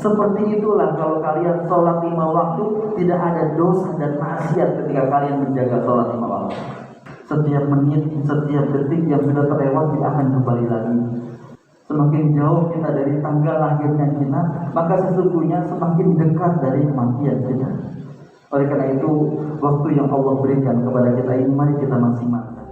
Seperti itulah kalau kalian sholat 5 waktu, tidak ada dosa dan maksiat ketika kalian menjaga sholat 5 waktu. Setiap menit, setiap detik yang sudah terlewat tidak akan kembali lagi. Semakin jauh kita dari tanggal lahirnya kita, maka sesungguhnya semakin dekat dari kematian kita. Oleh karena itu, waktu yang Allah berikan kepada kita ini, mari kita maksimalkan.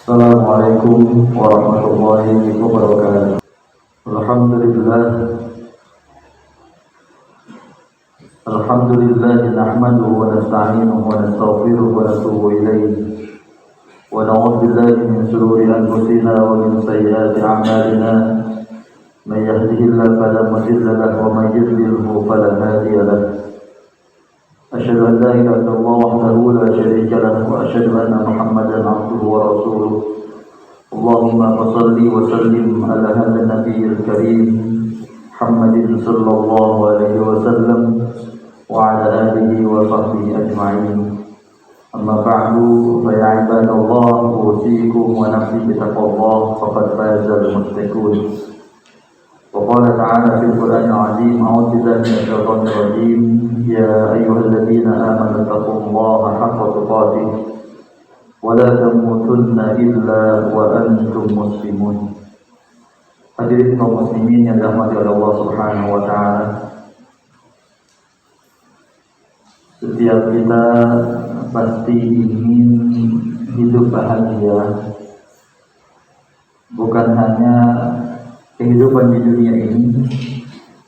Assalamualaikum warahmatullahi wabarakatuh. Alhamdulillah nahmaduhu wa nasta'inuhu wa nastaghfiruhu wa natubu ilayh wa na'udzu billahi min shururi anfusina wa min sayyiati a'malina may yahdihillahu fala mudilla lahu wa may yudlilhu fala hadiya lahu. Asyhadu an la ilaha illallah wahdahu la syarika lahu wa asyhadu anna Muhammadan 'abduhu wa rasuluh. Allahumma shalli wa sallim ala hadha nabiyil karim Muhammadin sallallahu alaihi wasallam wa ala alihi wa sahbihi ajma'in. Amma ba'du, fa ya ibadallah, usikum wa nafsi bi taqwallah faqad fazal muttaqun. وقال تعالى في القرآن العظيم أعوذ بالله من الشيطان الرجيم يا أيها الذين آمنوا اتقوا الله حق تقاته ولا تموتن إلا وأنتم مسلمون. Hadirin kaum muslimin yang dirahmati oleh Allah Subhanahu wa taala. Setiap kita pasti ingin hidup bahagia. Bukan hanya kehidupan di dunia ini,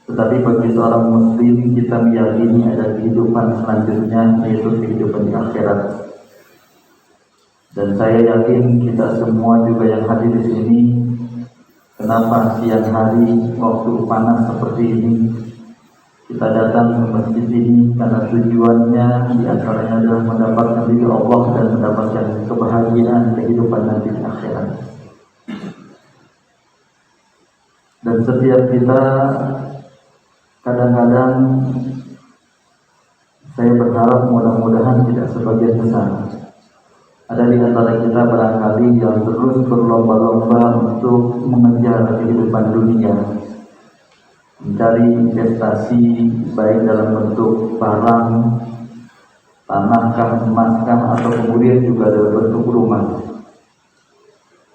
tetapi bagi seorang muslim kita meyakini ada kehidupan selanjutnya, yaitu kehidupan di akhirat. Dan saya yakin kita semua juga yang hadir di sini, kenapa siang hari waktu panas seperti ini kita datang ke masjid ini, karena tujuannya diantaranya adalah mendapatkan ridho Allah dan mendapatkan kebahagiaan kehidupan nanti di akhirat. Dan setiap kita kadang-kadang saya berharap mudah-mudahan tidak sebagian besar ada di antara kita barangkali yang terus berlomba-lomba untuk mengejar kehidupan dunia, mencari investasi baik dalam bentuk barang, tanahkah, emaskah, atau kemudian juga dalam bentuk rumah.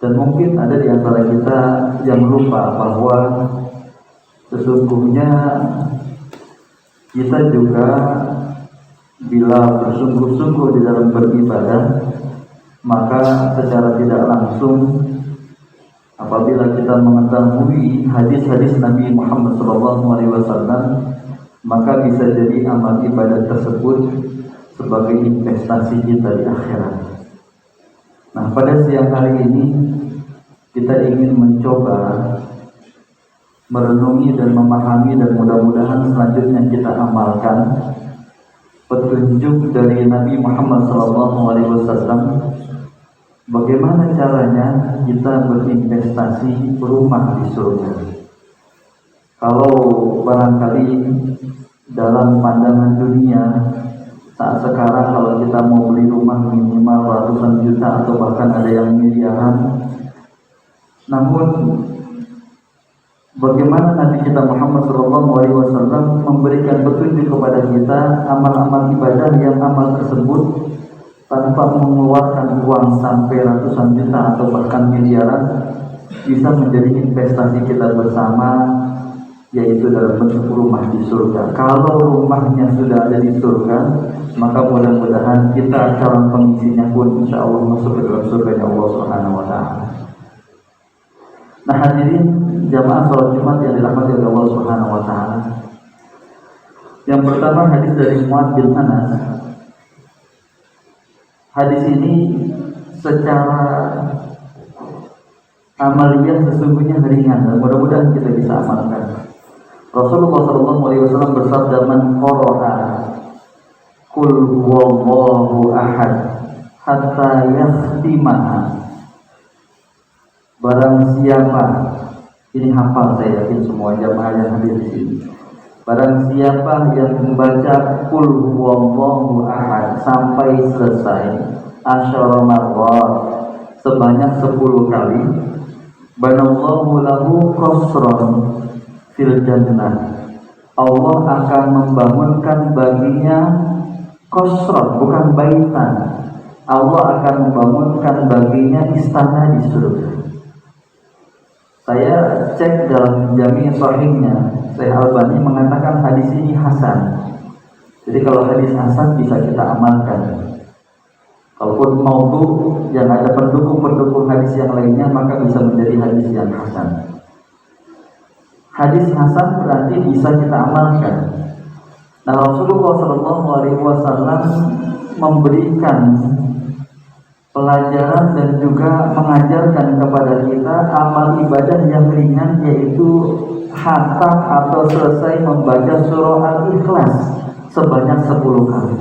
Dan mungkin ada di antara kita yang lupa bahwa sesungguhnya kita juga bila bersungguh-sungguh di dalam beribadah, maka secara tidak langsung apabila kita mengetahui hadis-hadis Nabi Muhammad SAW, maka bisa jadi amal ibadah tersebut sebagai investasi kita di akhirat. Nah, pada siang hari ini kita ingin mencoba merenungi dan memahami, dan mudah-mudahan selanjutnya kita amalkan petunjuk dari Nabi Muhammad SAW. Bagaimana caranya kita berinvestasi rumah di surga? Kalau barangkali dalam pandangan dunia saat sekarang, kalau kita mau beli rumah minimal ratusan juta atau bahkan ada yang miliaran. Namun bagaimana Nabi kita Muhammad SAW memberikan petunjuk kepada kita amal-amal ibadah yang amal tersebut tanpa mengeluarkan uang sampai ratusan juta atau bahkan miliaran bisa menjadi investasi kita bersama, yaitu dalam bentuk rumah di surga. Kalau rumahnya sudah ada di surga, maka mudah-mudahan kita calon pengisinya pun insya Allah masuk ke dalam surga Allah Subhanahu wa taala. Nah, hadirin jamaah salat Jumat yang dirahmati oleh Allah Subhanahu wa taala. Yang pertama hadis dari Mu'adz bin Anas Hadis ini secara amaliyah sesungguhnya ringan dan mudah-mudahan kita bisa amalkan. Rasulullah SAW bersabda, "Man qara'a qul huwallahu ahad hatta yakhtimaha." Barang siapa, ini hafal saya yakin semua jamaah yang hadir di sini. Barang siapa yang membaca qul huwallahu ahad sampai selesai asyara marrat sebanyak 10 kali, banallahu lahu qasran fil jannah. Allah akan membangunkan baginya qasran, bukan baitan. Allah akan membangunkan baginya istana di surga. Saya cek dalam Jami' Shahihnya, Syekh Albani mengatakan hadis ini hasan. Jadi kalau hadis hasan bisa kita amalkan. Kalaupun maudhu yang ada pendukung-pendukung hadis yang lainnya, maka bisa menjadi hadis yang hasan. Hadis hasan berarti bisa kita amalkan. Nah, Rasulullah SAW memberikan pelajaran dan juga mengajarkan kepada kita amal ibadah yang ringan, yaitu khatam atau selesai membaca surah Al-Ikhlas sebanyak 10 kali.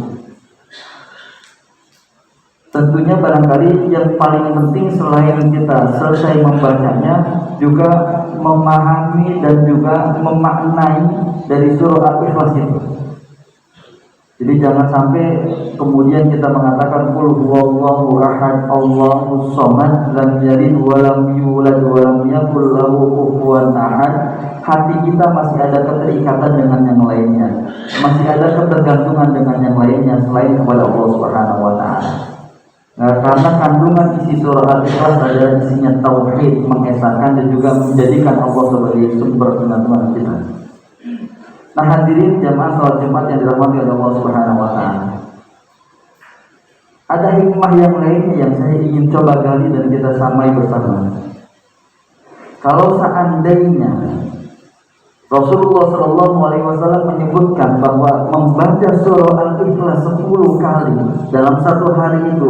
Tentunya barangkali yang paling penting selain kita selesai membacanya, juga memahami dan juga memaknai dari surah Al-Ikhlas itu. Jadi jangan sampai kemudian kita mengatakan qul huwallahu ahad Allahus samad lam yalid wa lam yulad wa lam yakul lahu kufuwan ahad. Hati kita masih ada keterikatan dengan yang lainnya, masih ada ketergantungan dengan yang lainnya selain kepada Allah Subhanahu wa taala. Nah, karena kandungan isi surah Al-Ikhlas adalah isinya tauhid, mengesahkan dan juga menjadikan Allah sebagai sumber pengagungan kita. Nah, hadirin jamaah salat Jumat yang dirahmati oleh Allah Subhanahu wa taala. Ada hikmah yang lainnya yang saya ingin coba gali dan kita samai bersama. Kalau seandainya Rasulullah SAW menyebutkan bahwa membaca surah Al-Ikhlas 10 kali dalam satu hari itu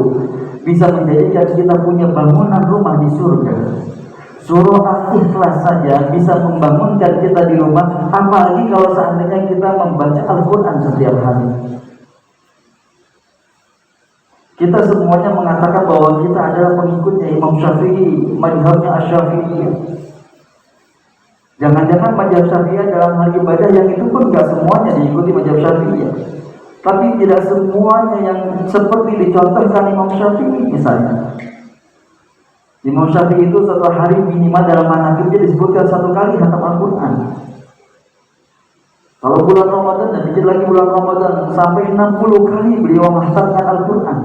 bisa menjadikan kita punya bangunan rumah di surga. Surah Al-Ikhlas saja bisa membangunkan kita di rumah, apalagi kalau seandainya kita membaca Al-Quran setiap hari. Kita semuanya mengatakan bahwa kita adalah pengikutnya Imam Syafi'i, mazhabnya Asy-Syafi'i. Jangan-jangan mazhab Syafi'i dalam hal ibadah yang itu pun gak semuanya diikuti mazhab Syafi'i. Tapi tidak semuanya yang seperti dicontohkan Imam Syafi'i misalnya. Imam Syafi'i itu satu hari minimal dalam manaqibnya disebutkan 1 kali khatam Al-Quran. Kalau bulan Ramadan dan dikit lagi bulan Ramadan sampai 60 kali beliau menghafalkan Al-Quran.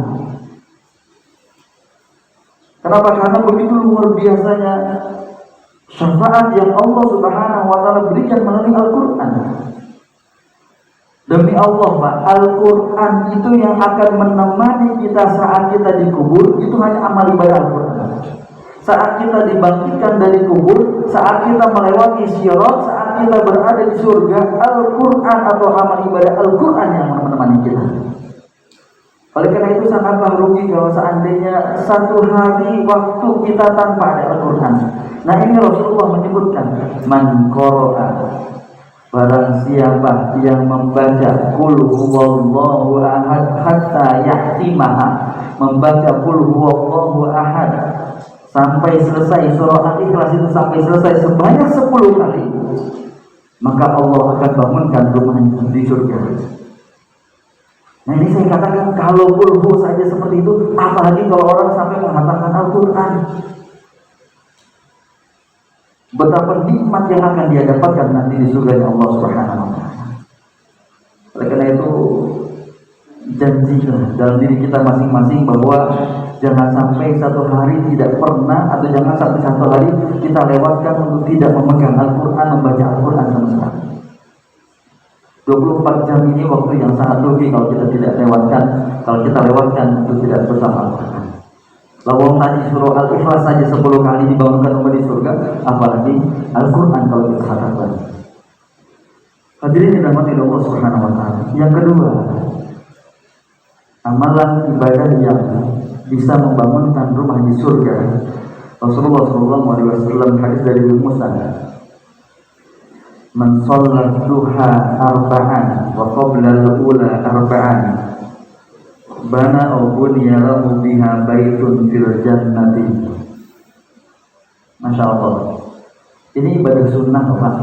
Kenapa? Karena begitu luar biasanya syafaat yang Allah Subhanahu wa taala berikan melalui Al-Quran. Demi Allah, Pak, Al-Quran itu yang akan menemani kita saat kita dikubur, itu hanya amal ibadah Al-Quran. Saat kita dibangkitkan dari kubur, saat kita melewati sirat, saat kita berada di surga, Al-Quran atau amal ibadah Al-Quran yang menemani kita. Oleh karena itu sangatlah rugi kalau seandainya satu hari waktu kita tanpa ada Al-Quran. Nah, ini Rasulullah menyebutkan, man qara'a, barang siapa yang membaca qul huwallahu ahad hatta yahtimaha, membaca qul huwallahu ahad sampai selesai surah Al-Ikhlas itu sampai selesai sebanyak 10 kali, maka Allah akan bangunkan rumahnya di surga. Nah, ini saya katakan kalau qul saja seperti itu, apalagi kalau orang sampai mengatakan Al-Quran. Betapa nikmat yang akan dia dapatkan nanti di surga Allah Subhanahu wa taala. Oleh karena itu, janjilah dalam diri kita masing-masing bahwa jangan sampai satu hari tidak pernah, atau jangan sampai satu hari kita lewatkan untuk tidak memegang Al-Quran, membaca Al-Quran sama sekali. 24 jam ini waktu yang sangat rugi kalau kita tidak lewatkan, kalau kita lewatkan untuk tidak bersama Al-Quran. Lawang tadi surah Al-Ikhlas saja 10 kali dibangunkan rumah di surga, apalagi Al-Quran kalau kita katakan. Hadirin dirahmati Allah Subhanahu wa taala. Yang kedua, amalan ibadah yang bisa membangunkan rumah di surga. Rasulullah SAW hadis dari Musa, man shollat duha arba'an wa qabla al-ula arba'an bana aw bunya lahu biha baitun fil jannati. Masya Allah, ini ibadah sunnah Pak,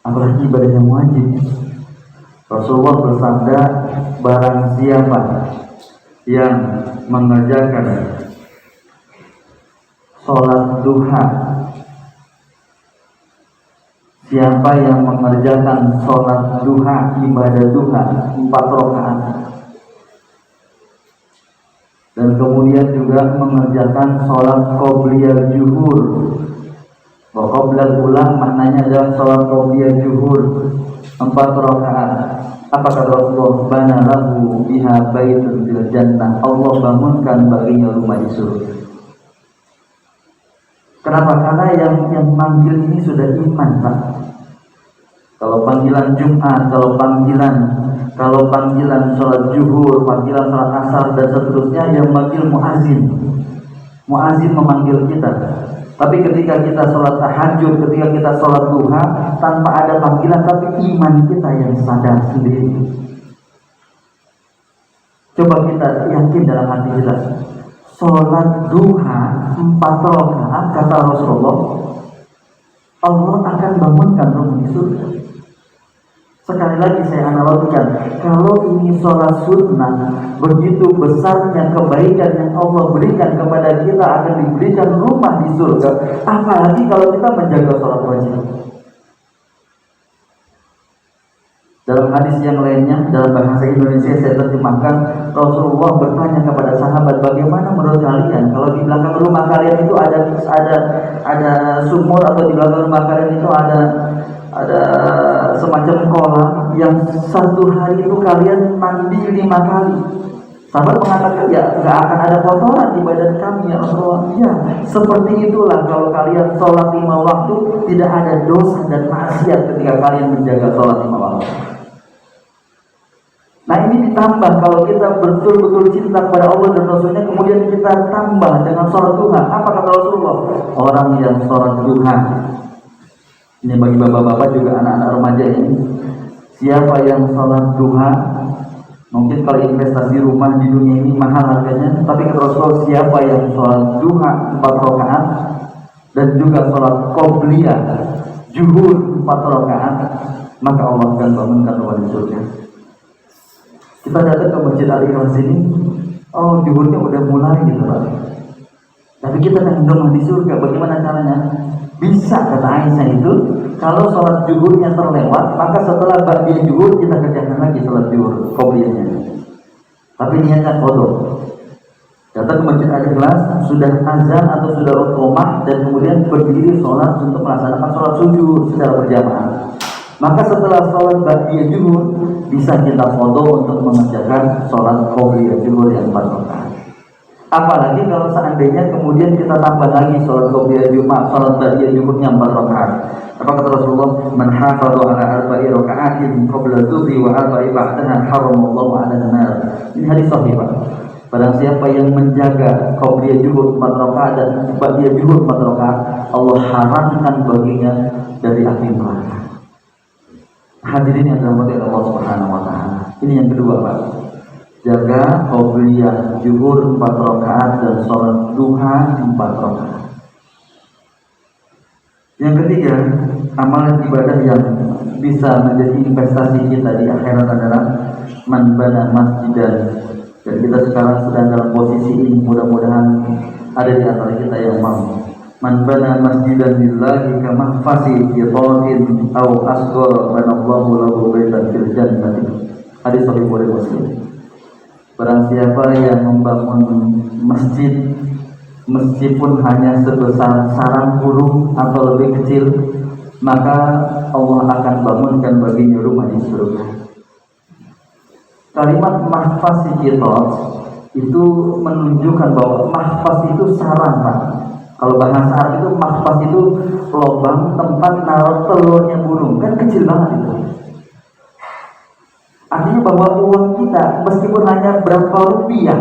apalagi ibadah yang wajib. Rasulullah bersabda, barang siapa yang mengerjakan sholat duha, siapa yang mengerjakan sholat duha, ibadah duha 4 rakaat, dan kemudian juga mengerjakan sholat qobliyah zuhur. Qobliyah ulang maknanya adalah sholat qobliyah zuhur 4 rakaat. Apa kata Rasulullah? Bana lahu biha baitun fil jannah. Allah bangunkan baginya rumah di surga. Kenapa? Karena yang manggil ini sudah iman, Pak. Kalau panggilan Jumat, kalau panggilan sholat zuhur, panggilan sholat asar dan seterusnya, yang manggil muazin. Muazin memanggil kita. Tapi ketika kita sholat tahajud, ketika kita sholat duha, tanpa ada panggilan, tapi iman kita yang sadar sendiri. Coba kita yakin dalam hati kita, sholat duha 4 rakaat, kata Rasulullah, Allah akan bangunkan rumah di surga. Sekali lagi saya analogikan, kalau ini sholat sunnah, begitu besarnya kebaikan yang Allah berikan kepada kita, akan diberikan rumah di surga. Apalagi kalau kita menjaga sholat wajib. Dalam hadis yang lainnya, dalam bahasa Indonesia saya terjemahkan, Rasulullah bertanya kepada sahabat, bagaimana menurut kalian kalau di belakang rumah kalian itu ada sumur, atau di belakang rumah kalian itu ada semacam kolam yang satu hari itu kalian mandi 5 kali. Sahabat mengatakan, ya nggak akan ada kotoran di badan kami ya Rasulullah. Ya, seperti itulah kalau kalian sholat 5 waktu, tidak ada dosa dan maksiat ketika kalian menjaga sholat 5 waktu. Nah, ini ditambah kalau kita betul-betul cinta kepada Allah dan Rasulnya, kemudian kita tambah dengan sholat duha. Apa kata Rasulullah? Orang yang sholat duha, ini bagi bapak-bapak juga anak-anak remaja ini, siapa yang sholat duha, mungkin kalau investasi rumah di dunia ini mahal harganya, tapi kata Rasulullah, siapa yang sholat duha 4 rakaat dan juga sholat qobliyah zuhur 4 rakaat, maka Allah akan bangunkan rumah di surga. Kita datang ke Masjid Al-Ikhlas ini, oh zuhurnya udah mulai gitu Pak, tapi kita kan rumah di surga. Bagaimana caranya? Bisa, kata Aisyah itu, kalau sholat zuhurnya terlewat, maka setelah ba'diyah zuhur kita kerjakan lagi sholat zuhur qobliyahnya. Tapi niatnya qadha. Datang ke Masjid Al-Ikhlas, sudah azan atau sudah iqamah, dan kemudian berdiri sholat untuk melaksanakan sholat sujud secara berjamaah. Maka setelah sholat ba'diyah zuhur, bisa kita qadha untuk mengerjakan sholat qobliyah zuhur yang 4 rakaat. Apalagi kalau seandainya kemudian kita tambah lagi sholat qobliyah Jumat, sholat ba'diyah Jumatnya 4 rakaat. Apa kata Rasulullah? Man hafadha ala 4 raka'atin qabla dhuhri wa 4 ba'daha haramallahu 'alan nar. Ini hadis sahih Pak. Barang siapa yang menjaga qobliyah Jumat 4 rakaat dan ba'diyah Jumat 4 rakaat, Allah haramkan baginya dari api neraka. Hadirin yang dirahmati Allah Subhanahu wa taala. Ini yang kedua Pak. Jaga qobliyah zuhur 4 rakaat dan sholat duha 4 rakaat. Yang ketiga, amalan ibadah yang bisa menjadi investasi kita di akhirat adalah man bana masjidan. Dan kita sekarang sedang dalam posisi ini, mudah-mudahan ada di antara kita yang mau. Man bana masjidan lillahi kamahfasi yatawatin aw asghara banallahu lahu baitan fil jannati. Hadis sahih Bukhari Muslim. Barang siapa yang membangun masjid, meskipun hanya sebesar sarang burung atau lebih kecil, maka Allah akan bangunkan baginya rumah di surga. Kalimat mahfaz itu menunjukkan bahwa mahfaz itu sarang Pak. Kalau bahasa Arab itu mahfaz itu lubang tempat naruh telurnya burung, kan kecil banget itu. Artinya bahwa uang kita meskipun hanya berapa rupiah,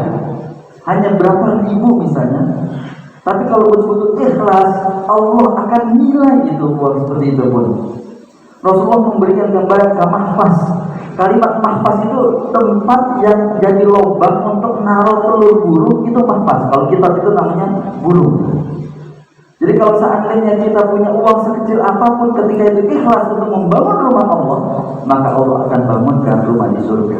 hanya berapa ribu misalnya, tapi kalau betul-betul ikhlas, Allah akan nilai itu uang seperti itu pun. Rasulullah memberikan gambaran ke mahfaz. Kalimat mahfaz itu tempat yang jadi lubang untuk naruh telur burung, itu mahfaz. Kalau kitab itu namanya burung. Jadi kalau seandainya kita punya uang sekecil apapun, ketika itu ikhlas untuk membangun rumah Allah, maka Allah akan bangunkan rumah di surga.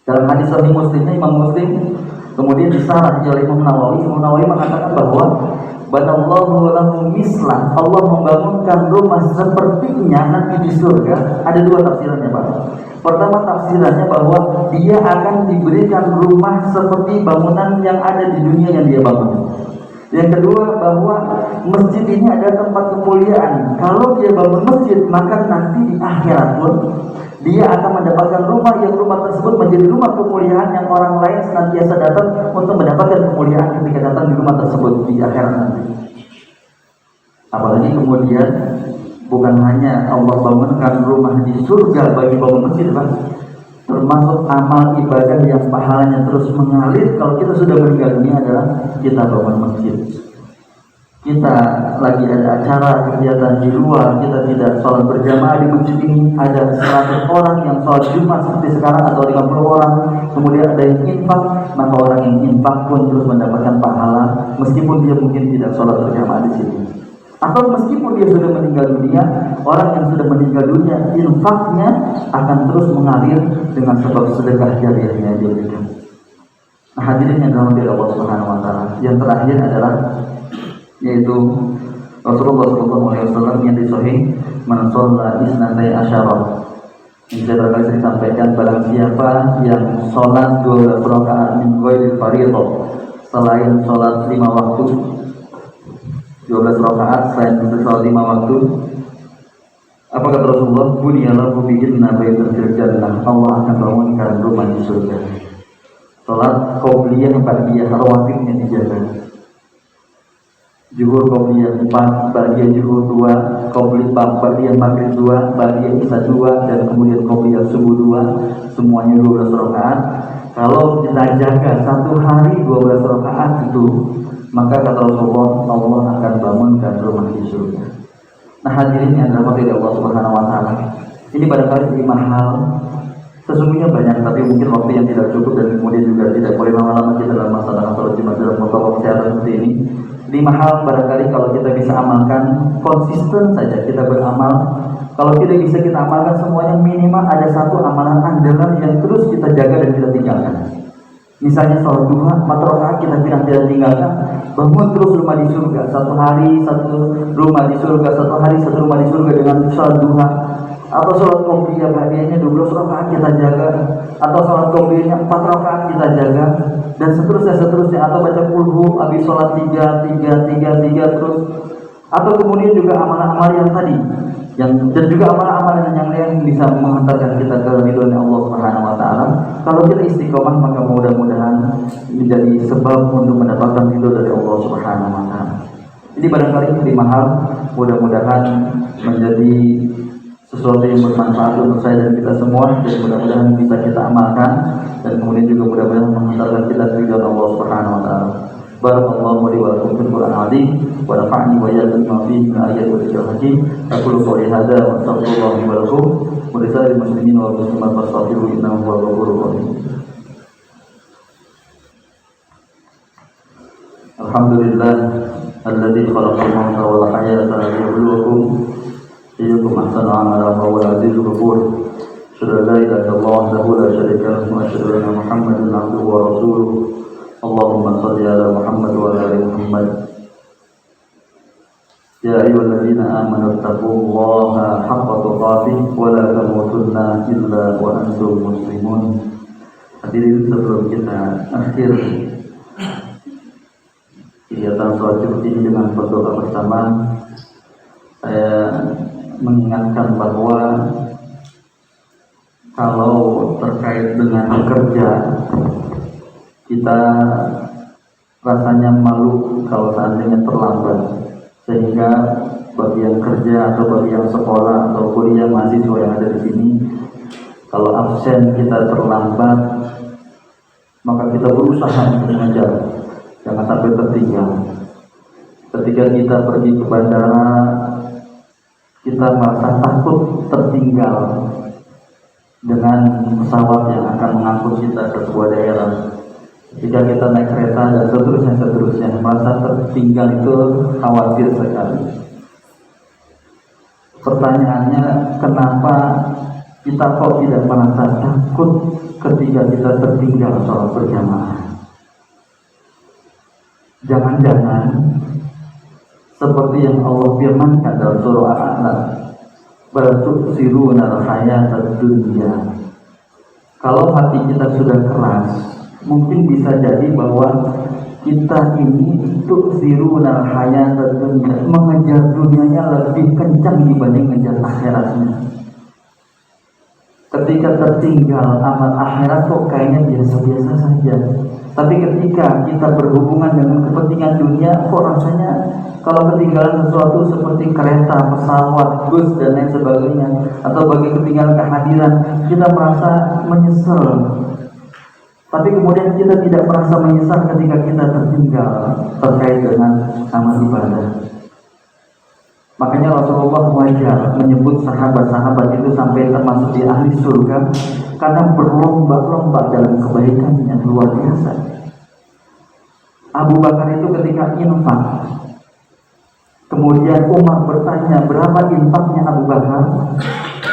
Dalam hadis Sahih Muslimnya, Imam Muslim kemudian disarah oleh Imam Nawawi. Imam Nawawi mengatakan bahwa banallahu lahu mislan, Allah membangunkan rumah sepertinya nanti di surga. Ada dua tafsirannya, Pak. Pertama tafsirannya bahwa dia akan diberikan rumah seperti bangunan yang ada di dunia yang dia bangun. Yang kedua bahwa masjid ini adalah tempat kemuliaan. Kalau dia bangun masjid, maka nanti di akhirat pun dia akan mendapatkan rumah yang rumah tersebut menjadi rumah kemuliaan yang orang lain senantiasa datang untuk mendapatkan kemuliaan ketika datang di rumah tersebut di akhirat nanti. Apalagi kemudian bukan hanya Allah bangunkan rumah di surga bagi bangun masjid, Pak. Termasuk amal ibadah yang pahalanya terus mengalir kalau kita sudah meninggal dunia adalah kita bangun masjid. Kita lagi ada acara kegiatan di luar, kita tidak sholat berjamaah di masjid ini, ada 100 orang yang sholat Jumat seperti sekarang atau 50 orang, kemudian ada yang infak, maka orang yang infak pun terus mendapatkan pahala meskipun dia mungkin tidak sholat berjamaah di sini. Atau meskipun dia sudah meninggal dunia, orang yang sudah meninggal dunia infaknya akan terus mengalir dengan sebab sedekah jariah yang dia berikan. Nah, hadirin yang dirahmati Allah Subhanahu wa taala. Yang terakhir adalah yaitu Rasulullah SAW yang di Sahih, man shalla isnatai asyara. Ini saya berkali disampaikan, barang siapa yang sholat 12 rakaat min ghairil fardhah, selain sholat 5 waktu, 12 rakaat selain sholat 5 waktu, apa kata Rasulullah? Bunyalahu bihinna baitun fil jannah, Allah akan bangunkan rumah di surga. Sholat qobliyah 4 dia rawatibnya dijaga. Zuhur qobliyah 4, ba'diyah zuhur 2, qobliyah ba'diyah maghrib 2, ba'diyah isya 2, dan kemudian qobliyah subuh 2, semuanya 12 rakaat. Kalau kita jaga satu hari 12 rakaat itu, maka kata Rasulullah, Allah akan bangunkan rumah di surga. Nah, hadirin yang dirahmati Allah Subhanahu wa taala. Ini barangkali 5 hal. Sesungguhnya banyak, tapi mungkin waktu yang tidak cukup dan kemudian juga tidak boleh lama-lama kita dalam masalah sholat Jumat dalam protokol kesehatan seperti ini. 5 hal barangkali kalau kita bisa amalkan, konsisten saja kita beramal. Kalau tidak bisa kita amalkan semuanya, minimal ada satu amalan andalan yang terus kita jaga dan kita tinggalkan. Misalnya sholat duha 4 rakaat kita tidak tinggalkan, bangun terus rumah di surga. Satu hari satu rumah di surga, satu hari satu rumah di surga dengan sholat duha. Atau sholat qobliyah ba'diyahnya 12 rakaat kita jaga, atau sholat qobliyahnya 4 rakaat kita jaga, dan seterusnya. Atau baca kulhu habis sholat 3 terus. Atau kemudian juga amalan-amalan yang tadi, dan juga amalan-amalan yang lain bisa menghantarkan kita ke ridhonya Allah Subhanahu wa taala. Kalau kita istiqomah, maka mudah-mudahan menjadi sebab untuk mendapatkan ridho dari Allah Subhanahu wa taala. Ini barangkali 5 hal, mudah-mudahan menjadi sesuatu yang bermanfaat untuk saya dan kita semua, dan mudah-mudahan bisa kita amalkan, dan kemudian juga mudah-mudahan menghantarkan kita ke ridho Allah Subhanahu wa taala. Barakallahu li wa lakum fil Qur'an azim wa nafa'ni wa iyyakum bima fihi min ayati wa dzikril hakim. Aqulu qawli hadza wa astaghfirullaha li wa lakum wa li sa'iril muslimin wal muslimat fastaghfiruhu innahu huwal ghafurur rahim. Alhamdulillah alladzi khalaqal mauta wal hayata liyabluwakum ayyukum ahsanu amala wa huwal azizul ghafur. Asyhadu an la ilaha illallah wahdahu la syarika lahu wa asyhadu anna Muhammadan abduhu wa rasuluh. Allahumma shalli ala Muhammad wa ala ali Muhammad. Ya ayyuhalladzina amanu taqullaha haqqa tuqatih wa la tamutunna illa wa antum muslimun. Hadirin, sebelum kita akhir kegiatan sholat Jumat ini dengan berdoa bersama, saya mengingatkan bahwa kalau terkait dengan kerja, kita rasanya malu kalau seandainya terlambat, sehingga bagi yang kerja atau bagi yang sekolah atau kuliah mahasiswa yang ada di sini, Kalau absen kita terlambat, maka kita berusaha untuk mengejar, jangan sampai tertinggal. Ketika kita pergi ke bandara, kita merasa takut tertinggal dengan pesawat yang akan mengangkut kita ke sebuah daerah. Jika kita naik kereta dan seterusnya, merasa tertinggal itu khawatir sekali. Pertanyaannya, kenapa kita kok tidak merasa takut ketika kita tertinggal sholat berjamaah? Jangan-jangan seperti yang Allah firmankan dalam surah Al-A'la, bal tu'thiruna al-hayatad dunya. Kalau hati kita sudah keras, mungkin bisa jadi bahwa kita ini tu'thiruna al-hayatad dunya, mengejar dunianya lebih kencang dibanding mengejar akhiratnya. Ketika tertinggal amal akhirat kok kayaknya biasa-biasa saja. Tapi ketika kita berhubungan dengan kepentingan dunia, kok rasanya kalau ketinggalan sesuatu seperti kereta, pesawat, bus dan lain sebagainya, atau bagi ketinggalan kehadiran, kita merasa menyesal. Tapi kemudian kita tidak merasa menyesal ketika kita tertinggal terkait dengan amal ibadah. Makanya Rasulullah wajar menyebut sahabat-sahabat itu sampai termasuk di ahli surga karena berlomba-lomba dalam kebaikan yang luar biasa. Abu Bakar itu ketika infak, kemudian Umar bertanya berapa infaknya Abu Bakar,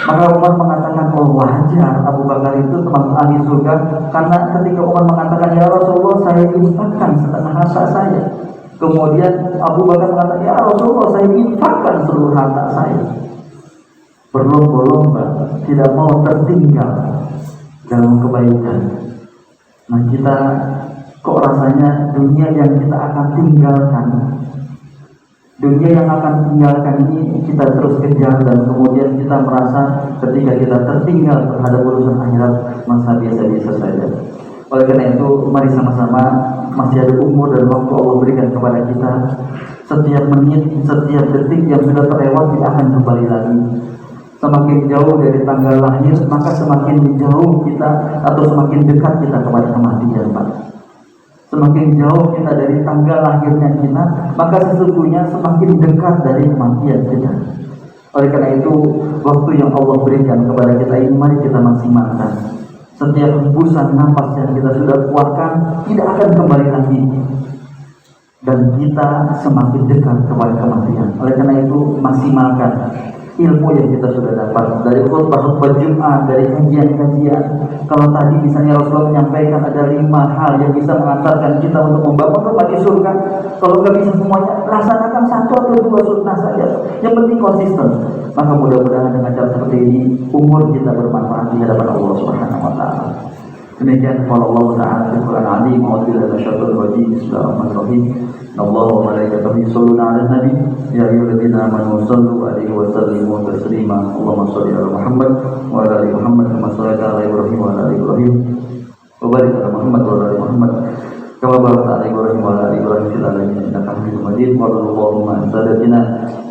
maka Umar mengatakan, oh wajar Abu Bakar itu termasuk ahli surga, karena ketika Umar mengatakan, ya Rasulullah saya infakkan setengah harta saya. Kemudian Abu Bakar mengatakan, ya Rasulullah saya infakkan seluruh harta saya. Berlomba-lomba, tidak mau tertinggal dalam kebaikan. Nah kita kok rasanya dunia yang kita akan tinggalkan, dunia yang akan tinggalkan ini kita terus kejar, dan kemudian kita merasa ketika kita tertinggal terhadap urusan akhirat masa biasa-biasa saja. Oleh karena itu, mari sama-sama, masih ada umur dan waktu Allah berikan kepada kita. Setiap menit, setiap detik yang sudah terlewat tidak akan kembali lagi. Semakin jauh dari tanggal lahir, maka semakin jauh kita atau semakin dekat kita kepada kematian, Pak. Semakin jauh kita dari tanggal lahirnya kita, maka sesungguhnya semakin dekat dari kematian kita. Oleh karena itu, waktu yang Allah berikan kepada kita ini, mari kita maksimalkan. Setiap hembusan nafas yang kita sudah keluarkan tidak akan kembali lagi, dan kita semakin dekat kepada kematian. Oleh karena itu, maksimalkan ilmu yang kita sudah dapat dari khutbah Jumat, dari kajian-kajian. Kalau tadi misalnya Rasulullah menyampaikan ada 5 hal yang bisa mengantarkan kita untuk membawa ke surga, kalau nggak bisa semuanya, laksanakan 1 atau 2 sunnah saja. Yang penting konsisten. Maka mudah-mudahan dengan cara seperti ini umur kita bermanfaat di hadapan Allah Subhanahu wa taala. Demikian qala Allah Ta'ala di Quran Azim, a'udzubillahi minasyaitonir rajim. Bismillahirrahmanirrahim. Allahu wa malaikatahu yusholluna 'alan nabi ya ayyuhalladzina amanu shallu 'alaihi wa sallimu taslima. Allahumma shalli 'ala Muhammad wa 'ala ali Muhammad kama shallaita 'ala Ibrahim wa 'ala ali Ibrahim wa barik 'ala Muhammad wa 'ala ali Muhammad kama barakta 'ala Ibrahim wa 'ala ali Ibrahim fil 'alamin innaka Hamidum Majid. Wa Allahumma sadatina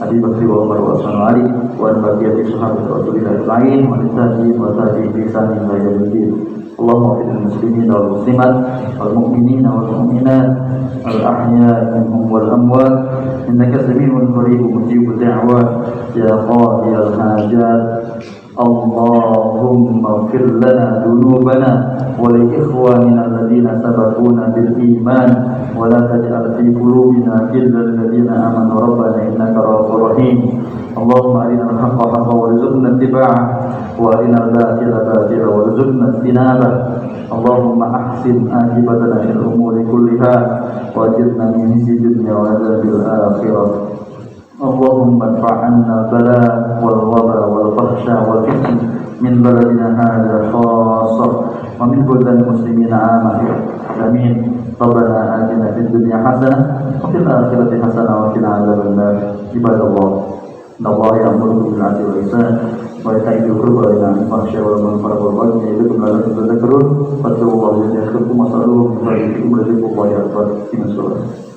Abi Bakri wa Umar wa Utsman wa Ali wa an baqiyati sahabati Rasulillah ajma'in wa tabi'in wa tabi'in bi ihsan ila yaumil. Allahumma fil muslimin wal muslimat wal mu'minin wal mu'minat al ahya minhum wal amwat innaka sami'un qaribun mujibud da'wat ya qadiyal hajat. Allahumma ighfir lana dhunubana wa li ikhwanina alladhina sabaquna bil iman wa la taj'al fi qulubina ghillan lil ladzina amanu rabbana innaka ra'ufur rahim. Allahumma arina al-haqqa haqqan warzuqna ittiba'ah wa arina al-batila batila warzuqna ijtinabah. Allahumma ahsin aqibatana fil umuri kulliha wa ajirna min khizyi dunya wa adzabil akhirah. Allahumma adfa'anna bala wal waba wal fahsya wal fitn min baladina hadha khassah wa min buldan muslimina amah. Amin. Rabbana atina fid dunya hasanah wa fil akhirati hasanah wa qina adzaban nar. Ibadallah, innallaha ya'muru bil 'adli wal ihsan wa ita'i dzil qurba wa yanha 'anil fahsya'i wal munkari wal baghi ya'idukum la'allakum tadhakkarun. Fattaqullaha wa yadhkurkum wa sallu wa sallimu ala nabiyyina Muhammadin wa ala alihi wa sahbihi.